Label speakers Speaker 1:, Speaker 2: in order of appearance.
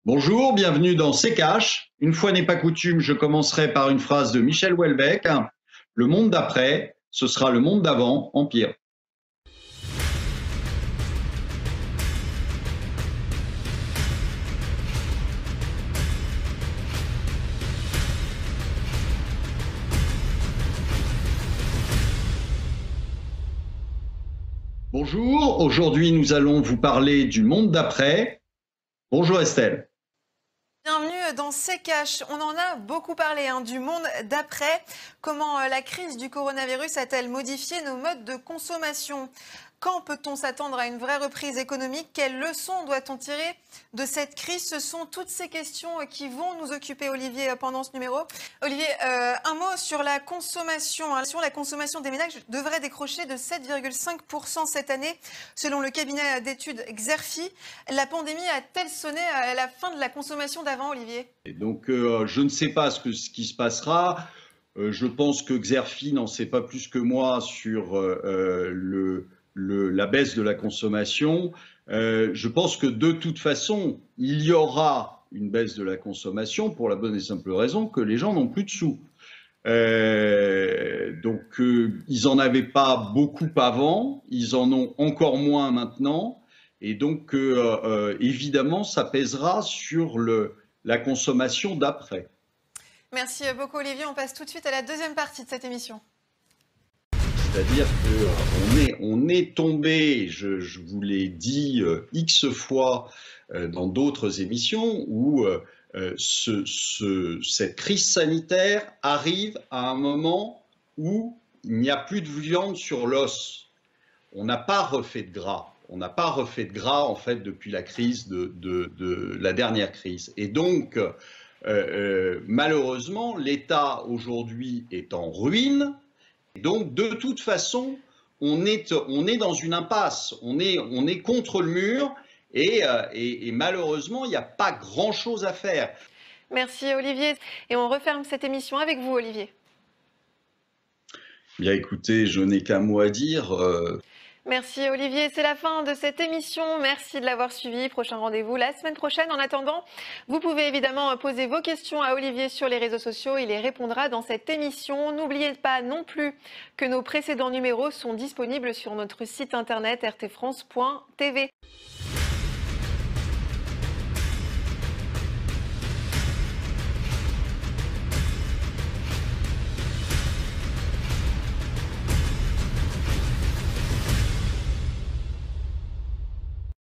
Speaker 1: Bonjour, bienvenue dans C'est Cash. Une fois n'est pas coutume, je commencerai par une phrase de Michel Houellebecq. Le monde d'après, ce sera le monde d'avant, en pire. Bonjour, aujourd'hui nous allons vous parler du monde d'après. Bonjour Estelle.
Speaker 2: Bienvenue dans C'est Cash. On en a beaucoup parlé du monde d'après. Comment la crise du coronavirus a-t-elle modifié nos modes de consommation? Quand peut-on s'attendre à une vraie reprise économique? Quelles leçons doit-on tirer de cette crise? Ce sont toutes ces questions qui vont nous occuper, Olivier, pendant ce numéro. Olivier, un mot sur la consommation. La consommation des ménages devrait décrocher de 7,5% cette année, selon le cabinet d'études Xerfi. La pandémie a-t-elle sonné à la fin de la consommation d'avant, Olivier?
Speaker 1: Et donc, je ne sais pas ce qui se passera. Je pense que Xerfi n'en sait pas plus que moi sur la baisse de la consommation. Je pense que de toute façon, il y aura une baisse de la consommation pour la bonne et simple raison que les gens n'ont plus de sous. Ils n'en avaient pas beaucoup avant, ils en ont encore moins maintenant. Et donc, évidemment, ça pèsera sur la consommation d'après.
Speaker 2: Merci beaucoup, Olivier. On passe tout de suite à la deuxième partie de cette émission.
Speaker 1: C'est-à-dire qu'on est tombé, je vous l'ai dit X fois dans d'autres émissions, où cette crise sanitaire arrive à un moment où il n'y a plus de viande sur l'os. On n'a pas refait de gras. On n'a pas refait de gras, en fait, depuis la crise de la dernière crise. Et donc, malheureusement, l'État aujourd'hui est en ruine. Donc, de toute façon, on est dans une impasse, on est contre le mur et malheureusement, il n'y a pas grand-chose à faire.
Speaker 2: Merci Olivier. Et on referme cette émission avec vous, Olivier.
Speaker 1: Bien écoutez, je n'ai qu'un mot à dire.
Speaker 2: Merci Olivier, c'est la fin de cette émission. Merci de l'avoir suivi. Prochain rendez-vous la semaine prochaine. En attendant, vous pouvez évidemment poser vos questions à Olivier sur les réseaux sociaux. Il les répondra dans cette émission. N'oubliez pas non plus que nos précédents numéros sont disponibles sur notre site internet rtfrance.tv.